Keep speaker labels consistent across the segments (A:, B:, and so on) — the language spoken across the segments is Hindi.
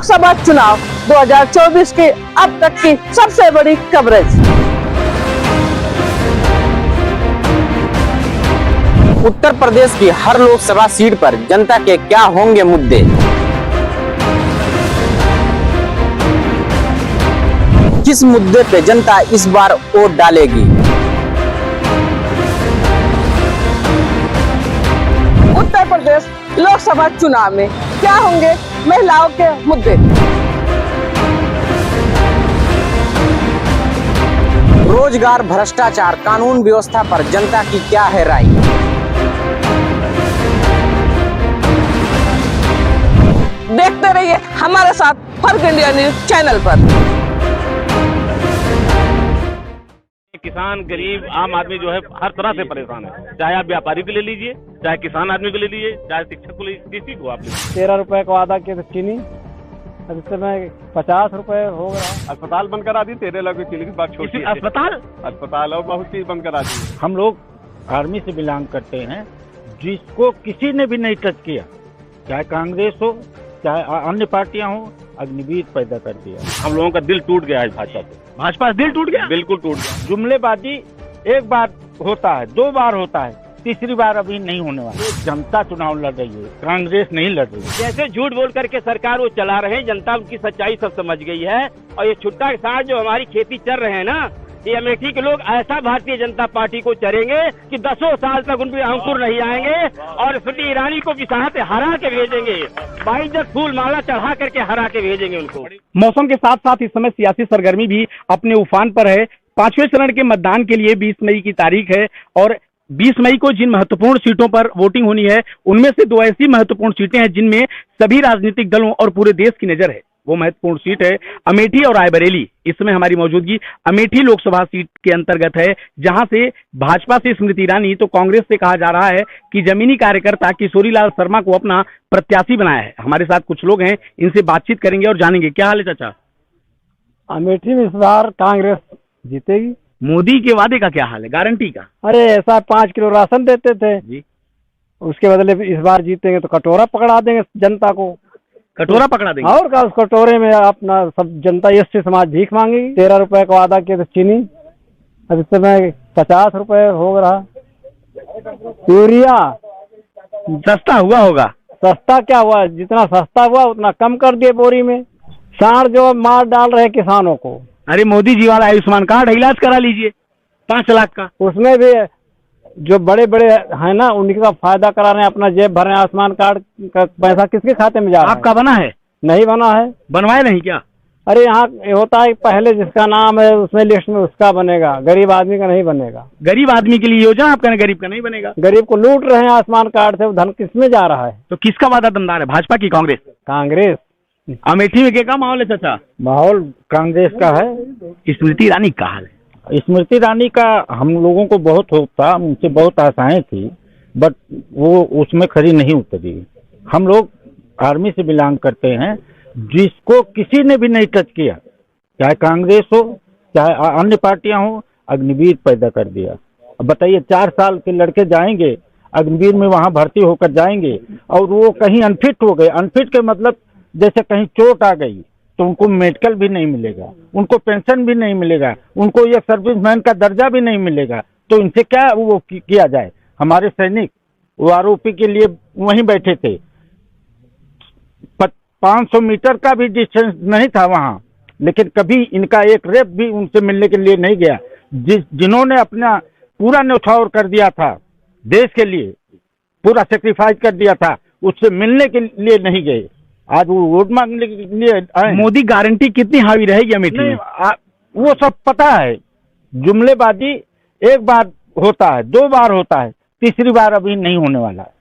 A: लोकसभा चुनाव 2024 की अब तक की सबसे बड़ी कवरेज।
B: उत्तर प्रदेश की हर लोकसभा सीट पर जनता के क्या होंगे मुद्दे। किस मुद्दे पे जनता इस बार वोट डालेगी।
A: उत्तर प्रदेश लोकसभा चुनाव में क्या होंगे महिलाओं के मुद्दे।
B: रोजगार, भ्रष्टाचार, कानून व्यवस्था पर जनता की क्या है राय।
A: देखते रहिए हमारे साथ फर्क इंडिया न्यूज चैनल पर।
C: किसान, गरीब, आम आदमी जो है हर तरह से परेशान है। चाहे आप व्यापारी को ले लीजिए, चाहे किसान आदमी को ले लीजिए, चाहे शिक्षक को ले, किसी को आप ले लीजिए।
D: 13 रुपए का वादा किया था चीनी, अब इस समय 50 रुपए हो गया।
E: अस्पताल बंद करा दी, 13 लाख की चीनी की बात छोटी है। अस्पताल और बहुत चीज बंद करा दी।
F: हम लोग आर्मी से बिलोंग करते हैं, जिसको किसी ने भी नहीं टच किया, चाहे कांग्रेस हो चाहे अन्य पार्टियां हो, अग्निवीर पैदा कर दिया।
C: हम लोगों का दिल टूट गया है भाजपा से। भाजपा से दिल टूट गया, बिल्कुल टूट गया।
F: जुमलेबाजी एक बार होता है, 2 बार होता है, तीसरी बार अभी नहीं होने वाला। जनता चुनाव लड़ रही है, कांग्रेस नहीं लड़ रही है।
G: जैसे झूठ बोल करके सरकार वो चला रहे हैं, जनता उनकी सच्चाई सब समझ गई है। और ये छुट्टा के साथ जो हमारी खेती चल रहे हैं ना, ये अमेठी के लोग ऐसा भारतीय जनता पार्टी को चरेंगे कि 10 साल तक उन पर अंकुर नहीं आएंगे और स्मृति ईरानी को बिसाहत हरा के भेजेंगे। 22 फूल माला चढ़ा करके हरा के भेजेंगे उनको।
H: मौसम के साथ साथ इस समय सियासी सरगर्मी भी अपने उफान पर है। 5वें चरण के मतदान के लिए 20 मई की तारीख है और 20 मई को जिन महत्वपूर्ण सीटों पर वोटिंग होनी है, उनमें से 2 ऐसी महत्वपूर्ण सीटें हैं जिनमें सभी राजनीतिक दलों और पूरे देश की नजर है। वो महत्वपूर्ण सीट है अमेठी और रायबरेली। इस समय हमारी मौजूदगी अमेठी लोकसभा सीट के अंतर्गत है, जहां से भाजपा से स्मृति ईरानी तो कांग्रेस से कहा जा रहा है कि जमीनी कार्यकर्ता किशोरीलाल शर्मा को अपना प्रत्याशी बनाया है। हमारे साथ कुछ लोग हैं, इनसे बातचीत करेंगे और जानेंगे। क्या हाल है चाचा?
D: अमेठी में इस बार कांग्रेस जीतेगी।
H: मोदी के वादे का क्या हाल है, गारंटी का?
D: अरे ऐसा 5 किलो राशन देते थे
H: जी,
D: उसके बदले इस बार जीतेंगे तो कटोरा पकड़ा देंगे जनता को।
H: कटोरा पकड़ा देंगे
D: और क्या, उस कटोरे में अपना सब जनता एसटी समाज भीख मांगेगी। 13 रुपए का वादा किया था चीनी, अब इस समय 50 रुपए हो रहा। यूरिया
H: सस्ता हुआ होगा?
D: सस्ता क्या हुआ, जितना सस्ता हुआ उतना कम कर दिए बोरी में। साढ़ जो मार डाल रहे किसानों को।
H: अरे मोदी जी वाला आयुष्मान कार्ड है, इलाज करा लीजिए 5 लाख का।
D: उसमें भी जो बड़े बड़े हैं ना, उनका फायदा करा रहे हैं, अपना जेब भर रहे हैं। आयुष्मान कार्ड का पैसा किसके खाते में जा रहा है?
H: आपका बना है?
D: नहीं बना है।
H: बनवाए नहीं क्या?
D: अरे यहाँ होता है पहले जिसका नाम है उसमें लिस्ट में उसका बनेगा, गरीब आदमी का नहीं बनेगा।
H: गरीब आदमी के लिए योजना आपका, गरीब का नहीं बनेगा।
D: गरीब को लूट रहे हैं आयुष्मान कार्ड से, वो धन किसमें जा रहा है?
H: तो किसका वादा दमदार है, भाजपा की कांग्रेस?
D: कांग्रेस।
H: अमेठी में क्या माहौल है चाचा?
F: माहौल कांग्रेस का है।
H: स्मृति ईरानी का हाल है?
F: स्मृति ईरानी का हम लोगों को बहुत होप था, उनसे बहुत आशाएं थी, बट वो उसमें खरी नहीं उतरी। हम लोग आर्मी से बिलोंग करते हैं, जिसको किसी ने भी नहीं टच किया, चाहे कांग्रेस हो चाहे अन्य पार्टियां हो, अग्निवीर पैदा कर दिया। अब बताइए, 4 साल के लड़के जाएंगे अग्निवीर में, वहां भर्ती होकर जाएंगे और वो कहीं अनफिट हो गए। अनफिट के मतलब जैसे कहीं चोट आ गई तो उनको मेडिकल भी नहीं मिलेगा, उनको पेंशन भी नहीं मिलेगा, उनको ये सर्विसमैन का दर्जा भी नहीं मिलेगा। तो इनसे क्या वो किया जाए? हमारे सैनिक वो आरोपी के लिए वहीं बैठे थे, 500 मीटर का भी डिस्टेंस नहीं था वहां, लेकिन कभी इनका एक रेप भी उनसे मिलने के लिए नहीं गया। जिन्होंने अपना पूरा न्यौछावर कर दिया था देश के लिए, पूरा सेक्रीफाइस कर दिया था, उससे मिलने के लिए नहीं गए। आज वो वोट मांगने के लिए आए।
H: मोदी गारंटी कितनी हावी रहेगी अमेठी में?
F: वो सब पता है। जुमलेबाजी एक बार होता है, 2 बार होता है, तीसरी बार अभी नहीं होने वाला है।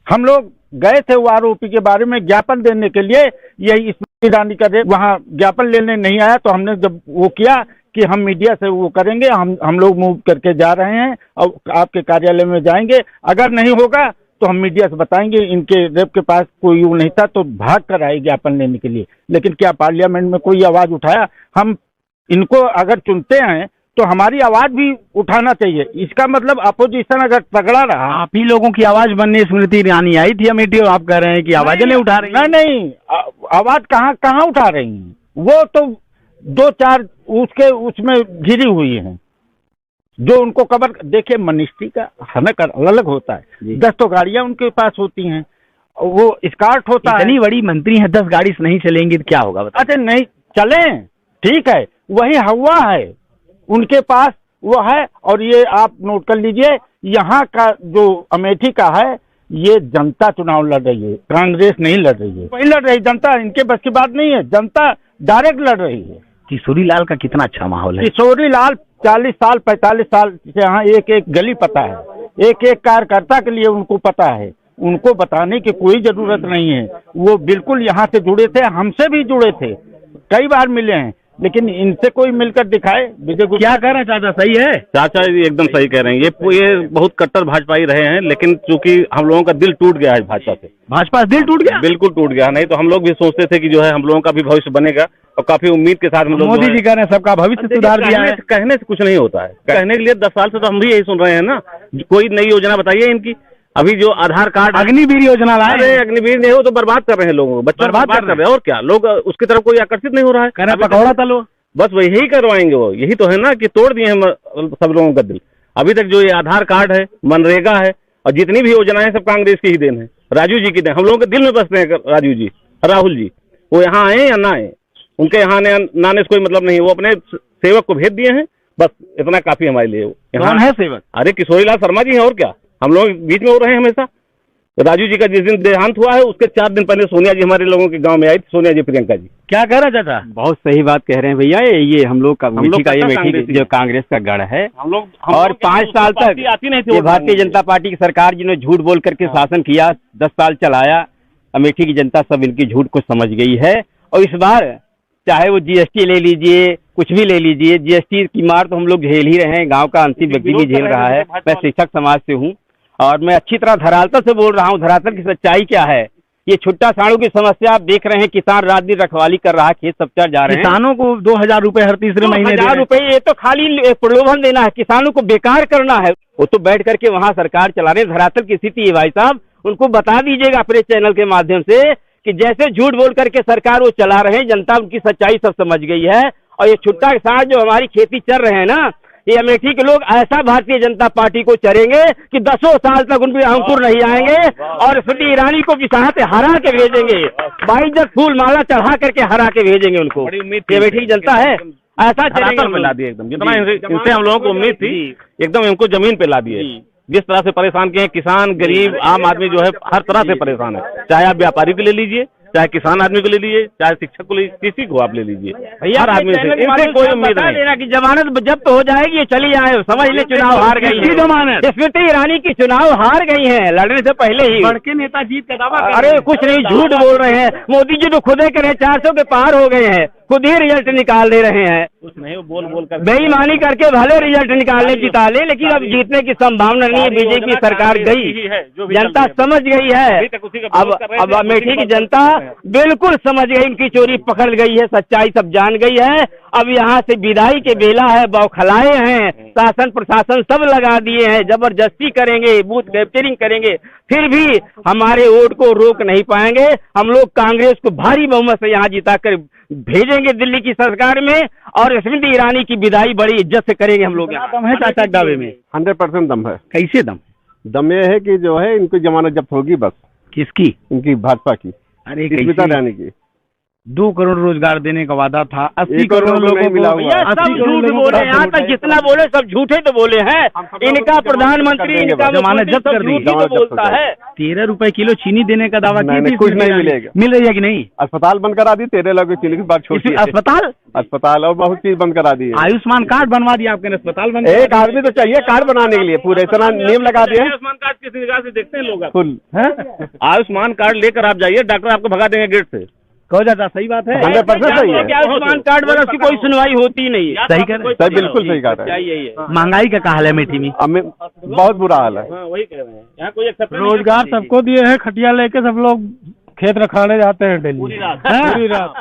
F: हम लोग गए थे वो आरोपी के बारे में ज्ञापन देने के लिए, यही स्मृति ईरानी का वहाँ ज्ञापन लेने नहीं आया, तो हमने जब वो किया कि हम मीडिया से वो करेंगे, हम लोग मूव करके जा रहे हैं और आपके कार्यालय में जाएंगे, अगर नहीं होगा तो हम मीडिया से बताएंगे। इनके रेप के पास कोई वो नहीं था तो भाग कर आए ज्ञापन लेने के लिए, लेकिन क्या पार्लियामेंट में कोई आवाज उठाया? हम इनको अगर चुनते हैं तो हमारी आवाज भी उठाना चाहिए। इसका मतलब अपोजिशन अगर तगड़ा रहा,
H: आप ही लोगों की आवाज बनने स्मृति ईरानी आई थी अमेठी और आप कह रहे हैं कि आवाजें नहीं उठा रही?
F: नहीं, आवाज कहाँ कहाँ उठा रही हैं? वो तो 2-4 उसमें घिरी हुई हैं जो उनको कवर। देखिए मिनिस्ट्री का हनक अलग होता है, 10 तो गाड़ियां उनके पास होती हैं, वो स्कार्ट होता है।
H: इतनी बड़ी मंत्री है, 10 गाड़ी से नहीं चलेंगी तो क्या होगा?
F: अच्छा नहीं चले, ठीक है, वही हवा है उनके पास, वो है। और ये आप नोट कर लीजिए, यहाँ का जो अमेठी का है, ये जनता चुनाव लड़ रही है, कांग्रेस नहीं लड़ रही है। वही लड़ रही जनता, इनके बस की बात नहीं है, जनता डायरेक्ट लड़ रही है।
H: किशोरी लाल का कितना अच्छा माहौल है।
F: किशोरी लाल 40 साल 45 साल से यहाँ एक एक गली पता है, एक एक कार्यकर्ता के लिए उनको पता है, उनको बताने की कोई जरूरत नहीं है। वो बिल्कुल यहाँ से जुड़े थे, हमसे भी जुड़े थे, कई बार मिले हैं, लेकिन इनसे कोई मिलकर दिखाए।
H: क्या कह रहे हैं चाचा, सही है?
C: चाचा जी एकदम सही कह रहे हैं। ये बहुत कट्टर भाजपाई रहे हैं, लेकिन चूंकि हम लोगों का दिल टूट गया है भाजपा से।
H: भाजपा से दिल टूट गया?
C: बिल्कुल टूट गया। नहीं तो हम लोग भी सोचते थे कि जो है हम लोगों का भी भविष्य बनेगा, और काफी उम्मीद के साथ हम लोग।
H: मोदी जी कह रहे हैं सबका भविष्य सुधार दिया है।
C: कहने से कुछ नहीं होता है, कहने के लिए 10 साल से तो हम भी यही सुन रहे हैं ना। कोई नई योजना बताइए इनकी। अभी जो आधार कार्ड,
H: अग्निवीर योजना लाए।
C: अरे अग्निवीर नहीं हो तो बर्बाद कर रहे हैं लोगों को, बच्चों बर्बाद कर रहे हैं। और क्या, लोग उसकी तरफ कोई आकर्षित नहीं हो रहा है।
H: कह रहे पकौड़ा तलो,
C: बस वही करवाएंगे वो। यही तो है ना कि तोड़ दिए हम सब लोगों का दिल। अभी तक जो ये आधार कार्ड है, मनरेगा है, और जितनी भी योजनाएं सब कांग्रेस की ही देन है, राजू जी की देन। हम लोगों के दिल में बसते हैं राजू जी, राहुल जी। वो यहाँ आए या ना आए, उनके यहाँ आने से कोई मतलब नहीं। वो अपने सेवक को भेज दिए हैं, बस इतना काफी हमारे लिए।
H: कौन है सेवक?
C: अरे किशोरी लाल शर्मा जी हैं, और क्या। हम लोग बीच में हो रहे हैं हमेशा। राजू जी का जिस दिन देहांत हुआ है, उसके 4 दिन पहले सोनिया जी हमारे लोगों के गांव में आई थी, सोनिया जी, प्रियंका जी।
H: क्या कह रहा चाचा?
B: बहुत सही बात कह रहे हैं भैया। ये हम लोग का मेठी जो कांग्रेस का गढ़ है, और 5 साल तक ये भारतीय जनता पार्टी की सरकार जिन्होंने झूठ बोल करके शासन किया, 10 साल चलाया, अमेठी की जनता सब इनकी झूठ को समझ गई है। और इस बार चाहे वो जीएसटी ले लीजिए, कुछ भी ले लीजिए, जीएसटी की मार तो हम लोग झेल ही रहे हैं, गांव का अंतिम व्यक्ति भी झेल रहा है। मैं शिक्षक समाज से हूँ और मैं अच्छी तरह धरातल से बोल रहा हूँ। धरातल की सच्चाई क्या है, ये छुट्टा साड़ों की समस्या आप देख रहे हैं। किसान रात दिन रखवाली कर रहा है, खेत सब चढ़ जा रहे हैं।
H: किसानों को 2000 रुपए हर तीसरे महीने
G: 2000 रुपए, ये तो खाली प्रलोभन देना है, किसानों को बेकार करना है।
B: वो तो बैठ करके वहाँ सरकार चला रहे हैं। धरातल की स्थिति है भाई साहब,
G: उनको बता दीजिएगा अपने चैनल के माध्यम से कि जैसे झूठ बोल करके सरकार वो चला रहे हैं, जनता उनकी सच्चाई सब समझ गई है। और ये छुट्टा के साथ जो हमारी खेती चल रहे हैं ना, ये अमेठी के लोग ऐसा भारतीय जनता पार्टी को चरेंगे कि 10 साल तक उन पर अंकुर नहीं आएंगे, और स्मृति ईरानी को किसान से हरा के भेजेंगे, 22 फूल माला चढ़ा करके हरा के भेजेंगे उनको। अमेठी की जनता है, ऐसा चलेगा।
C: में ला दिए एकदम, जितना इनसे हम लोगों को उम्मीद थी, एकदम इनको जमीन पे ला दिए। जिस तरह से परेशान किए हैं, किसान, गरीब, आम आदमी जो है हर तरह से परेशान है। चाहे आप व्यापारी को ले लीजिए, चाहे किसान आदमी को ले लीजिए, चाहे शिक्षक को ले, किसी को आप ले लीजिए, हर आदमी से इनसे कोई उम्मीद नहीं
G: देना कि जमानत जब्त हो जाएगी, ये चली आए, समझ ले चुनाव हार गई है। जमानत स्मृति ईरानी की चुनाव हार गई है लड़ने से पहले ही।
H: बड़के नेता जीत का दावा।
G: अरे कुछ नहीं, झूठ बोल रहे हैं। मोदी जी तो खुद ही करे 400 के पार हो गए हैं, खुद ही रिजल्ट निकाल दे रहे हैं।
C: कुछ नहीं, वो बोल कर
G: बेईमानी करके भले रिजल्ट निकालने जिता ले, लेकिन अब जीतने की संभावना नहीं है। बीजेपी सरकार गई, जनता समझ गई है। अब अमेठी की जनता बिल्कुल समझ गई, इनकी चोरी पकड़ गई है, सच्चाई सब जान गई है। अब यहाँ से विदाई के बेला है, बौखलाए हैं, शासन प्रशासन सब लगा दिए हैं, जबरदस्ती करेंगे, बूथ कैप्चरिंग करेंगे, फिर भी हमारे वोट को रोक नहीं पाएंगे। हम लोग कांग्रेस को भारी बहुमत से यहाँ जिता कर भेजेंगे दिल्ली की सरकार में, और स्मृति ईरानी की विदाई बड़ी इज्जत से करेंगे हम लोग।
H: दम है चाचा दावे में?
E: 100% दम है।
H: कैसे दम?
E: दम ये है कि जो है इनकी जमानत जब्त होगी बस।
H: किसकी?
E: इनकी भाजपा की,
H: अरे
E: स्मृति ईरानी की।
H: 2 करोड़ रोजगार देने का वादा था, 80
E: 1 करोड़
H: लोगों
E: नहीं मिला
H: को
E: हुआ।
G: सब झूठ बोले, यहाँ तक जितना बोले सब झूठे तो बोले हैं। इनका प्रधानमंत्री, इनका
H: जमानत जब्त कर दी,
G: तो बोलता है।
H: 13 रुपए किलो चीनी देने का दावा किया,
E: कुछ नहीं मिलेगा।
H: मिल रही है कि नहीं?
E: अस्पताल बंद करा दी, 13 लाख की चीनी की बात छोटी। अस्पताल और बहुत चीज बंद करा दी है।
H: आयुष्मान कार्ड बनवा दिया आपके, अस्पताल बंद।
E: एक आदमी तो चाहिए कार्ड बनाने के लिए, पूरे इतना नियम लगा दिया।
C: आयुष्मान कार्ड किस निगाह से देखते हैं लोग?
E: फुल
C: आयुष्मान कार्ड लेकर आप जाइए, डॉक्टर आपको भगा देंगे गेट से।
H: कहो जाता, सही बात है।
E: 100% सही है।
G: आयुष्मान कार्ड पर उसकी कोई सुनवाई होती नहीं।
H: सही कर,
E: सही, बिल्कुल सही कहा है।
H: महंगाई का हाल है अमेठी में?
E: बहुत बुरा हाल है।
C: वही कह रहे हैं, यहाँ कोई
H: रोजगार सबको दिए हैं, खटिया लेके सब लोग खेत रखाने जाते हैं डेली, पूरी रात